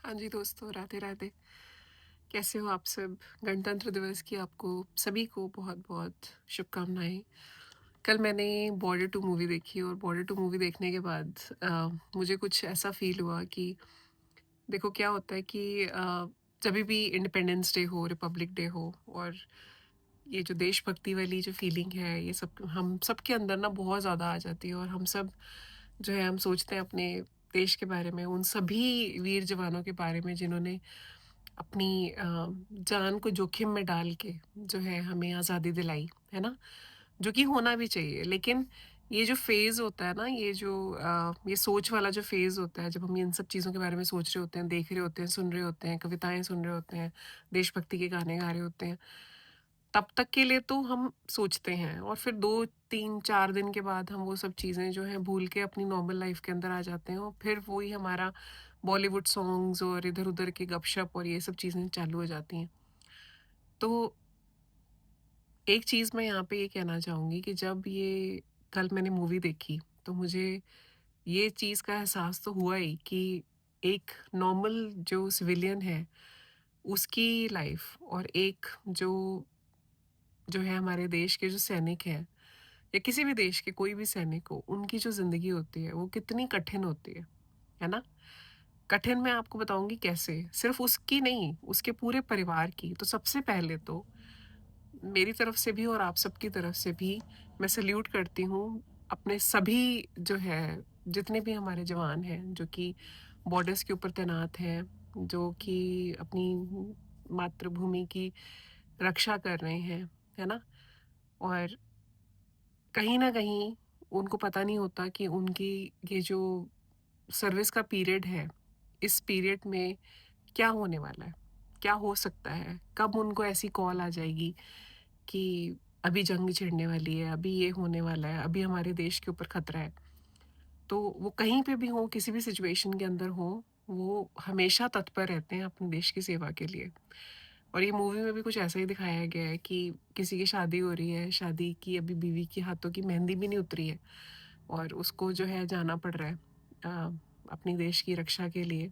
हाँ जी दोस्तों, राधे राधे। कैसे हो आप सब? गणतंत्र दिवस की आपको सभी को बहुत-बहुत शुभकामनाएँ। कल मैंने बॉर्डर टू मूवी देखी और बॉर्डर टू मूवी देखने के बाद मुझे कुछ ऐसा फ़ील हुआ कि देखो क्या होता है कि जभी भी इंडिपेंडेंस डे हो, रिपब्लिक डे हो और ये जो देशभक्ति वाली जो फ़ीलिंग है, ये सब हम सबके अंदर ना बहुत ज़्यादा आ जाती है और हम सब जो है हम सोचते हैं अपने देश के बारे में, उन सभी वीर जवानों के बारे में जिन्होंने अपनी जान को जोखिम में डाल के जो है हमें आज़ादी दिलाई, है ना? जो कि होना भी चाहिए। लेकिन ये जो फ़ेज़ होता है ना, ये जो ये सोच वाला जो फ़ेज़ होता है, जब हम इन सब चीज़ों के बारे में सोच रहे होते हैं, देख रहे होते हैं, सुन रहे होते हैं, कविताएँ सुन रहे होते हैं, देशभक्ति के गाने गा रहे होते हैं, तब तक के लिए तो हम सोचते हैं और फिर 2, 3, 4 दिन के बाद हम वो सब चीज़ें जो हैं भूल के अपनी नॉर्मल लाइफ़ के अंदर आ जाते हैं और फिर वही हमारा बॉलीवुड सॉन्ग्स और इधर-उधर की गपशप और ये सब चीज़ें चालू हो जाती हैं। तो एक चीज़ मैं यहाँ पे ये कहना चाहूँगी कि जब ये कल मैंने मूवी देखी, तो मुझे ये चीज़ का एहसास तो हुआ ही कि एक नॉर्मल जो सिविलियन है, उसकी लाइफ़ और एक जो है हमारे देश के जो सैनिक हैं या किसी भी देश के कोई भी सैनिक हो, उनकी जो ज़िंदगी होती है, वो कितनी कठिन होती है ना? कठिन मैं आपको बताऊँगी कैसे, सिर्फ़ उसकी नहीं, उसके पूरे परिवार की। तो सबसे पहले तो मेरी तरफ से भी और आप सबकी तरफ से भी मैं सैल्यूट करती हूँ अपने सभी जो है, जितने भी हमारे जवान हैं, जो कि बॉर्डर्स के ऊपर तैनात हैं, जो कि अपनी मातृभूमि की रक्षा कर रहे हैं ना? और कहीं न कहीं उनको पता नहीं होता कि उनकी ये जो सर्विस का पीरियड है, इस पीरियड में क्या होने वाला है? क्या हो सकता है? कब उनको ऐसी कॉल आ जाएगी कि अभी जंग छिड़ने वाली है, अभी ये होने वाला है, अभी हमारे देश के ऊपर खतरा है। तो वो कहीं पे भी हों, किसी भी सिचुएशन के अंदर हों, वो हमेशा तत्पर रहते हैं अपने देश की सेवा के लिए। और ये मूवी में भी कुछ ऐसा ही दिखाया गया है कि किसी की शादी हो रही है, शादी की अभी बीवी के हाथों की मेहंदी भी नहीं उतरी है और उसको जो है जाना पड़ रहा है अपनी देश की रक्षा के लिए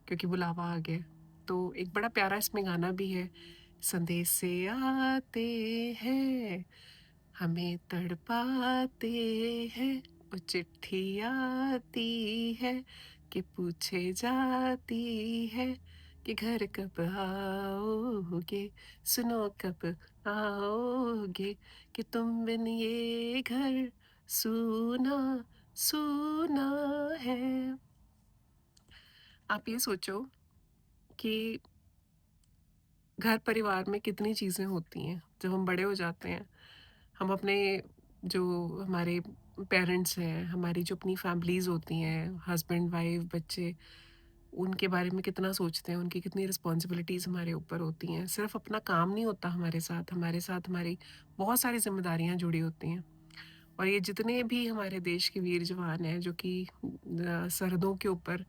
क्योंकि बुलावा आ गया। तो एक बड़ा प्यारा इसमें गाना भी है, संदेश से आते हैं, हमें तड़पाते हैं, वो चिट्ठी आती है कि पूछे जाती है कि घर कब आओगे, सुनो कब आओगे, कि तुम बिन ये घर सूना सूना है। आप ये सोचो कि घर परिवार में कितनी चीज़ें होती हैं जब हम बड़े हो जाते हैं। हम अपने जो हमारे पेरेंट्स हैं, हमारी जो अपनी फैमिलीज़ होती हैं, हस्बैंड, वाइफ, बच्चे, उनके बारे में कितना सोचते हैं, उनकी कितनी रिस्पॉन्सिबिलिटीज़ हमारे ऊपर होती हैं। सिर्फ़ अपना काम नहीं होता हमारे साथ हमारी बहुत सारी ज़िम्मेदारियाँ जुड़ी होती हैं। और ये जितने भी हमारे देश के वीर जवान हैं जो कि सरहदों के ऊपर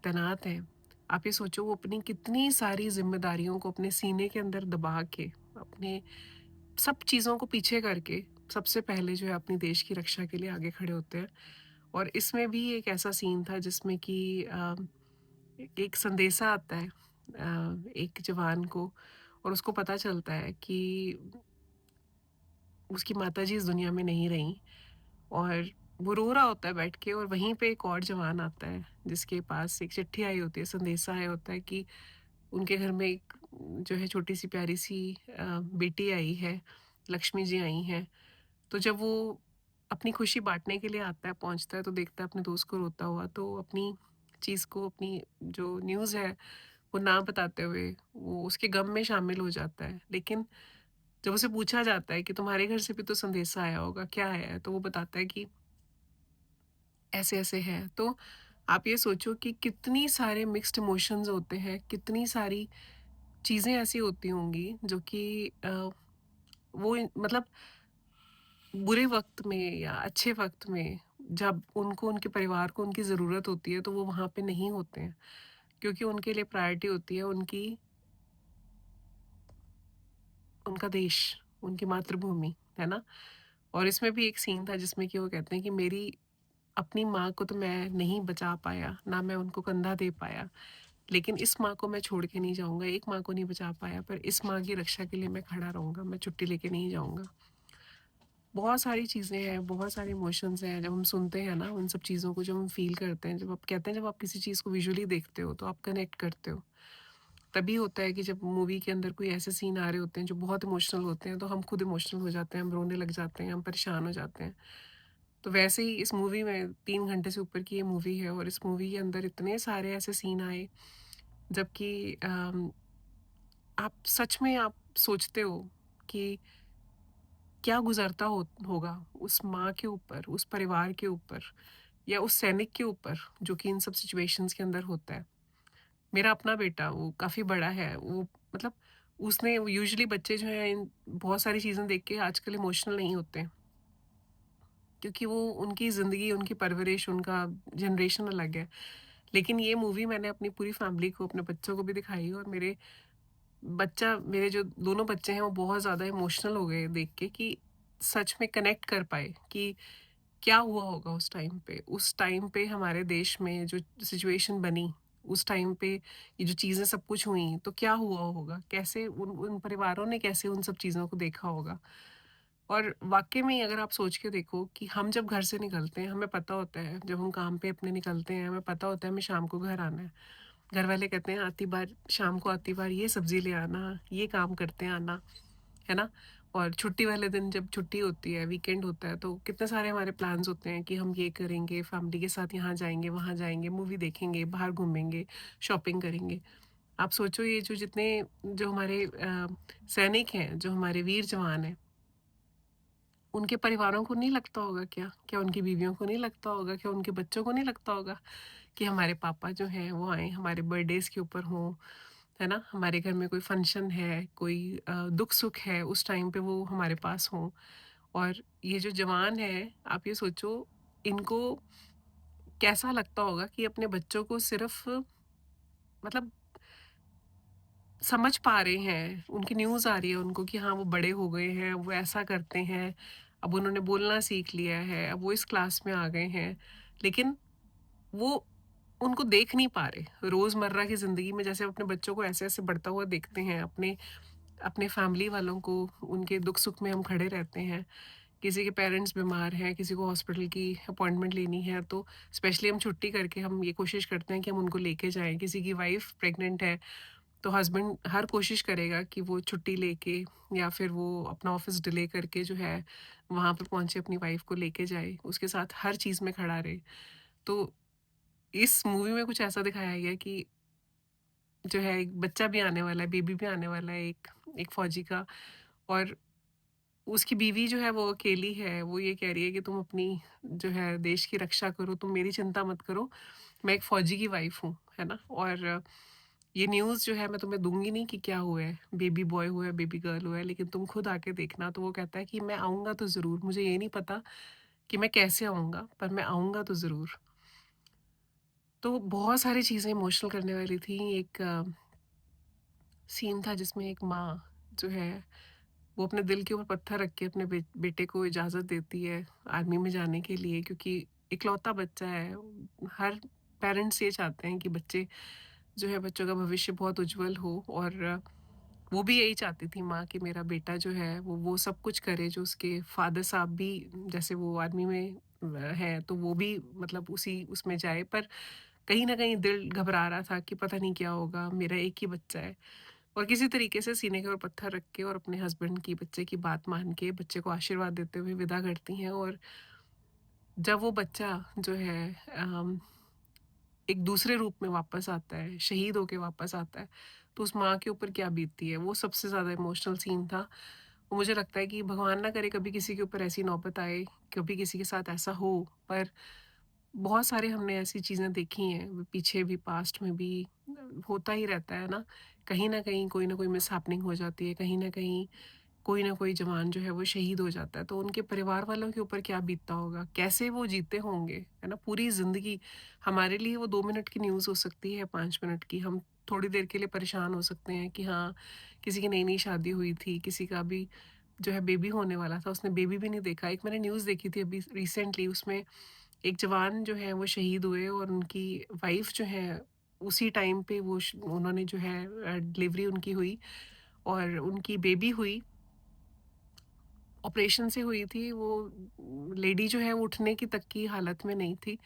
तैनात हैं, आप ये सोचो वो अपनी कितनी सारी ज़िम्मेदारियों को अपने सीने के अंदर दबा के, अपने सब चीज़ों को पीछे करके सबसे पहले जो है अपनी देश की रक्षा के लिए आगे खड़े होते हैं। और इसमें भी एक ऐसा सीन था जिसमें कि एक संदेशा आता है एक जवान को और उसको पता चलता है कि उसकी माताजी इस दुनिया में नहीं रहीं और वो रो रहा होता है बैठ के और वहीं पे एक और जवान आता है जिसके पास एक चिट्ठी आई होती है, संदेशा आया होता है कि उनके घर में एक जो है छोटी-सी प्यारी-सी बेटी आई है, लक्ष्मी जी आई हैं। तो जब वो अपनी खुशी बाँटने के लिए आता है, पहुँचता है तो देखता है अपने दोस्त को रोता हुआ, तो अपनी चीज़ को अपनी जो न्यूज़ है वो ना बताते हुए वो उसके गम में शामिल हो जाता है। लेकिन जब उसे पूछा जाता है कि तुम्हारे घर से भी तो संदेशा आया होगा, क्या आया है? तो वो बताता है कि ऐसे-ऐसे है। तो आप ये सोचो कि कितनी सारे मिक्स्ड इमोशंस होते हैं, कितनी सारी चीज़ें ऐसी होती होंगी जो कि वो मतलब बुरे वक़्त में या अच्छे वक़्त में जब उनको उनके परिवार को उनकी ज़रूरत होती है तो वो वहाँ पे नहीं होते हैं। क्योंकि उनके लिए प्रायोरिटी होती है उनका देश, उनकी मातृभूमि, है ना? और इसमें भी एक सीन था जिसमें कि वो कहते हैं कि मेरी अपनी माँ को तो मैं नहीं बचा पाया, ना मैं उनको कंधा दे पाया, लेकिन इस माँ को मैं छोड़ के नहीं जाऊँगा, एक माँ को नहीं बचा पाया, पर इस माँ की रक्षा के लिए मैं खड़ा रहूँगा, मैं छुट्टी लेके नहीं जाऊँगा। बहुत सारी चीज़ें हैं, बहुत सारे इमोशंस हैं, जब हम सुनते हैं ना, उन सब चीज़ों को जब हम फ़ील करते हैं, जब आप कहते हैं जब आप किसी चीज़ को विजुअली देखते हो, तो आप कनेक्ट करते हो। तभी होता है कि जब मूवी के अंदर कोई ऐसे सीन आ रहे होते हैं, जो बहुत इमोशनल होते हैं, तो हम खुद इमोशनल हो जाते हैं, हम रोने लग जाते हैं, हम परेशान हो जाते हैं। तो वैसे ही इस मूवी में 3 घंटे से ऊपर की ये मूवी है और इस मूवी के अंदर इतने सारे ऐसे सीन आए, जबकि आप सच में आप सोचते हो कि क्या गुज़रता होगा उस माँ के ऊपर, उस परिवार के ऊपर या उस सैनिक के ऊपर जो कि इन सब सिचुएशंस के अंदर होता है। मेरा अपना बेटा वो काफ़ी बड़ा है, वो मतलब उसने यूजुअली बच्चे जो हैं इन बहुत सारी चीज़ें देख के आजकल इमोशनल नहीं होते, क्योंकि वो उनकी ज़िंदगी, उनकी परवरिश, उनका जनरेशन अलग है। लेकिन ये मूवी मैंने अपनी पूरी फैमिली को, अपने बच्चों को भी दिखाई और मेरे जो दोनों बच्चे हैं वो बहुत ज़्यादा इमोशनल हो गए देख के कि सच में कनेक्ट कर पाए कि क्या हुआ होगा उस टाइम पे। उस टाइम पे हमारे देश में जो सिचुएशन बनी, उस टाइम पे ये जो चीज़ें सब कुछ हुई, तो क्या हुआ होगा? कैसे उन उन परिवारों ने कैसे उन सब चीज़ों को देखा होगा? और वाक़ई में ही अगर आप सोच के देखो कि हम जब घर से निकलते हैं, हमें पता होता है, जब हम काम पे अपने निकलते हैं, हमें पता होता है हमें शाम को घर आना है। घर वाले कहते हैं आती बार शाम को आती बार ये सब्ज़ी ले आना, ये काम करते आना, है ना? और छुट्टी वाले दिन जब छुट्टी होती है, वीकेंड होता है, तो कितने सारे हमारे प्लान्स होते हैं कि हम ये करेंगे, फैमिली के साथ यहाँ जाएँगे, वहाँ जाएँगे, मूवी देखेंगे, बाहर घूमेंगे, शॉपिंग करेंगे। आप सोचो ये जो हमारे सैनिक हैं, जो हमारे वीर जवान हैं, उनके परिवारों को नहीं लगता होगा क्या? क्या उनकी बीवियों को नहीं लगता होगा? क्या उनके बच्चों को नहीं लगता होगा कि हमारे पापा जो हैं वो आएँ, हमारे बर्थडेज़ के ऊपर हों, है ना? हमारे घर में कोई फंक्शन है, कोई दुःख-सुख है, उस टाइम पे वो हमारे पास हों। और ये जो जवान हैं, आप ये सोचो इनको कैसा लगता होगा कि अपने बच्चों को सिर्फ़ मतलब समझ पा रहे हैं, उनकी न्यूज़ आ रही है उनको कि हाँ, वो बड़े हो गए हैं, वो ऐसा करते हैं, अब उन्होंने बोलना सीख लिया है, अब वो इस क्लास में आ गए हैं। लेकिन वो उनको देख नहीं पा रहे। रोज़मर्रा की ज़िंदगी में जैसे अपने बच्चों को ऐसे-ऐसे बढ़ता हुआ देखते हैं, अपने अपने फैमिली वालों को उनके दुख-सुख में हम खड़े रहते हैं। किसी के पेरेंट्स बीमार हैं, किसी को हॉस्पिटल की अपॉइंटमेंट लेनी है, तो स्पेशली हम छुट्टी करके हम ये कोशिश करते हैं कि हम उनको लेके जाएँ। किसी की वाइफ़ प्रेग्नेंट है, तो हस्बैंड हर कोशिश करेगा कि वो छुट्टी लेके या फिर वो अपना ऑफ़िस डिले करके जो है, वहाँ पे पहुँचे, अपनी वाइफ़ को लेके जाए, उसके साथ हर चीज़ में खड़ा रहे। तो इस मूवी में कुछ ऐसा दिखाया गया है कि जो है एक बच्चा भी आने वाला है, बेबी भी आने वाला है एक एक फ़ौजी का, और उसकी बीवी जो है वो अकेली है, वो ये कह रही है कि तुम अपनी जो है देश की रक्षा करो, तुम मेरी चिंता मत करो, मैं एक फ़ौजी की वाइफ़ हूँ, है ना? और ये न्यूज़ जो है मैं तुम्हें दूँगी नहीं कि क्या हुआ है, बेबी बॉय हुआ है, बेबी गर्ल हुआ है, लेकिन तुम खुद आके देखना। तो वो कहता है कि मैं आऊँगा तो ज़रूर, मुझे ये नहीं पता कि मैं कैसे आऊँगा, पर मैं आऊँगा तो ज़रूर। तो बहुत सारी चीज़ें इमोशनल करने वाली थी। एक सीन था जिसमें एक माँ जो है वो अपने दिल के ऊपर पत्थर रख के अपने बेटे को इजाज़त देती है आर्मी में जाने के लिए, क्योंकि इकलौता बच्चा है। हर पेरेंट्स ये चाहते हैं कि बच्चे जो है बच्चों का भविष्य बहुत उज्जवल हो, और वो भी यही चाहती थी माँ कि मेरा बेटा जो है वो सब कुछ करे जो उसके फादर साहब भी, जैसे वो आर्मी में है तो वो भी मतलब उसी उसमें जाए, पर कहीं न कहीं दिल घबरा रहा था कि पता नहीं क्या होगा, मेरा एक ही बच्चा है। और किसी तरीके से सीने के ऊपर पत्थर रख के और अपने हस्बैंड की, बच्चे की बात मान के बच्चे को आशीर्वाद देते हुए विदा करती हैं। और जब वो बच्चा जो है अम, एक दूसरे रूप में वापस आता है, शहीद होके वापस आता है, तो उस माँ के ऊपर क्या बीतती है, वो सबसे ज़्यादा इमोशनल सीन था। और मुझे लगता है कि भगवान ना करे कभी किसी के ऊपर ऐसी नौबत आए, कभी किसी के साथ ऐसा हो, पर बहुत सारे हमने ऐसी चीज़ें देखी हैं, पीछे भी, पास्ट में भी होता ही रहता है ना। कहीं न कहीं कोई न कोई मिसहैपनिंग हो जाती है, कहीं न कहीं कोई ना कोई जवान जो है वो शहीद हो जाता है, तो उनके परिवार वालों के ऊपर क्या बीतता होगा? कैसे वो जीते होंगे, है ना? पूरी ज़िंदगी हमारे लिए वो 2 मिनट की न्यूज़ हो सकती है, 5 मिनट की। हम थोड़ी देर के लिए परेशान हो सकते हैं कि हाँ, किसी की नई-नई शादी हुई थी, किसी का भी जो है बेबी होने वाला था, उसने बेबी भी नहीं देखा। एक मैंने न्यूज़ देखी थी अभी रिसेंटली, उसमें एक जवान जो है वो शहीद हुए और उनकी वाइफ़ जो है, उसी टाइम पे उन्होंने जो है डिलीवरी उनकी हुई और उनकी बेबी हुई, ऑपरेशन से हुई थी। वो लेडी जो है वो उठने की तक की हालत में नहीं थी।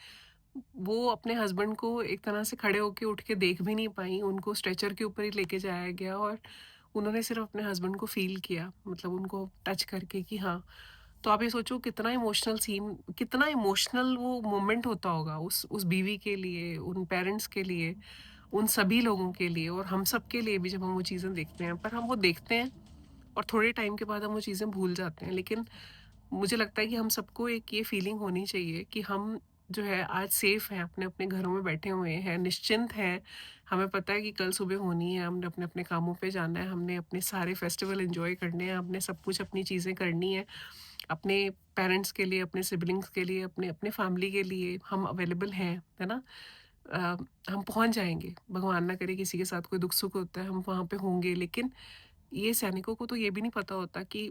वो अपने हस्बैंड को एक तरह से खड़े होके उठ के देख भी नहीं पाईं, उनको स्ट्रेचर के ऊपर ही लेके जाया गया और उन्होंने सिर्फ़ अपने हस्बैंड को फ़ील किया, मतलब उनको टच करके कि हाँ। तो आप ये सोचो कितना इमोशनल सीन, कितना इमोशनल वो मोमेंट होता होगा उस बीवी के लिए, उन पेरेंट्स के लिए, उन सभी लोगों के लिए और हम सब के लिए भी जब हम वो चीज़ें देखते हैं। पर हम वो देखते हैं और थोड़े टाइम के बाद हम वो चीज़ें भूल जाते हैं। लेकिन मुझे लगता है कि हम सबको एक ये फीलिंग होनी चाहिए कि हम जो है आज सेफ हैं, अपने-अपने घरों में बैठे हुए हैं, निश्चिंत हैं। हमें पता है कि कल सुबह होनी है, हमने अपने-अपने कामों पे जाना है, हमने अपने सारे फेस्टिवल एन्जॉय करने हैं, हमने सब कुछ अपनी चीज़ें करनी है। अपने पेरेंट्स के लिए, अपने सिबलिंग्स के लिए, अपने अपने फैमिली के लिए हम अवेलेबल हैं, है ना? अ, हम पहुँच जाएँगे, भगवान ना करे किसी के साथ कोई दुःख-सुख होता है, हम वहाँ पे होंगे। लेकिन ये सैनिकों को तो ये भी नहीं पता होता कि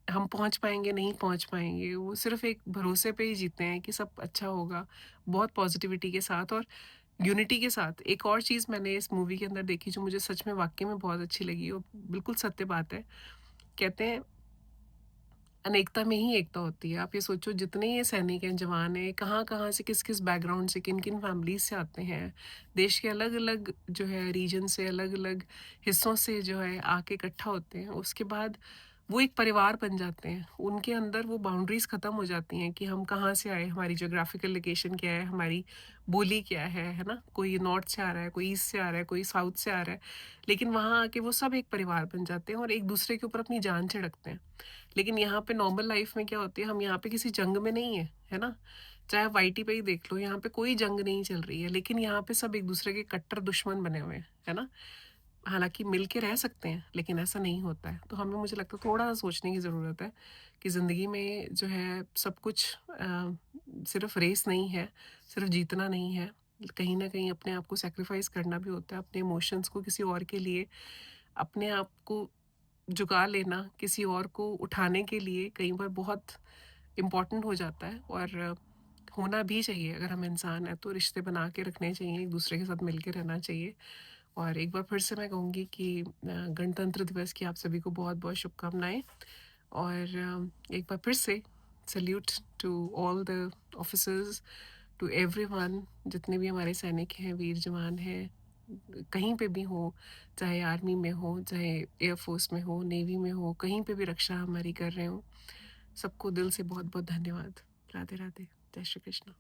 हम पहुँच पाएँगे, नहीं पहुँच पाएँगे। वो सिर्फ़ एक भरोसे पे ही जीते हैं कि सब अच्छा होगा, बहुत पॉज़िटिविटी के साथ और यूनिटी के साथ। एक और चीज़ मैंने इस मूवी के अंदर देखी जो मुझे सच में वाक़ई में बहुत अच्छी लगी और बिल्कुल सत्य बात है। कहते हैं अनेकता में ही एकता होती है। आप ये सोचो जितने ये सैनिक हैं, जवान हैं, कहाँ-कहाँ से, किस-किस बैकग्राउंड से, किन-किन फैमिलीज़ से आते हैं। देश के अलग-अलग जो है रीजन से, अलग-अलग हिस्सों से जो है आके इकट्ठा होते हैं। उसके बाद वो एक परिवार बन जाते हैं। उनके अंदर वो बाउंड्रीज़ ख़त्म हो जाती हैं कि हम कहाँ से आए, हमारी ज्योग्राफिकल लोकेशन क्या है, हमारी बोली क्या है ना? कोई नॉर्थ से आ रहा है, कोई ईस्ट से आ रहा है, कोई साउथ से आ रहा है। लेकिन वहाँ आके वो सब एक परिवार बन जाते हैं और एक-दूसरे के ऊपर अपनी जान छिड़कते हैं। लेकिन यहाँ पे नॉर्मल लाइफ में क्या होती है, हम यहाँ पे किसी जंग में नहीं है, है ना? चाहे आप वाईटी पे ही देख लो, यहाँ पे कोई जंग नहीं चल रही है, लेकिन यहाँ पे सब एक-दूसरे के कट्टर दुश्मन बने हुए हैं, है ना? हालाँकि मिल के रह सकते हैं, लेकिन ऐसा नहीं होता है। तो हमें मुझे लगता है थोड़ा-सा सोचने की ज़रूरत है कि ज़िंदगी में जो है सब कुछ सिर्फ़ रेस नहीं है, सिर्फ़ जीतना नहीं है। कहीं न कहीं अपने आप को सैक्रिफ़ाइस करना भी होता है, अपने इमोशंस को किसी और के लिए, अपने आप को झुका लेना किसी और को उठाने के लिए कई बार बहुत इम्पोर्टेंट हो जाता है और होना भी चाहिए। अगर हम इंसान हैं तो रिश्ते बना के रखने चाहिए, एक दूसरे के साथ मिल के रहना चाहिए। और एक बार फिर से मैं कहूँगी कि गणतंत्र दिवस की आप सभी को बहुत बहुत शुभकामनाएं और एक बार फिर से salute to all the officers, to everyone, जितने भी हमारे सैनिक हैं, वीर जवान हैं, कहीं पे भी हो, चाहे आर्मी में हो, चाहे एयरफोर्स में हो, नेवी में हो, कहीं पे भी रक्षा हमारी कर रहे हो, सबको दिल से बहुत बहुत धन्यवाद। राधे राधे। जय श्री कृष्ण।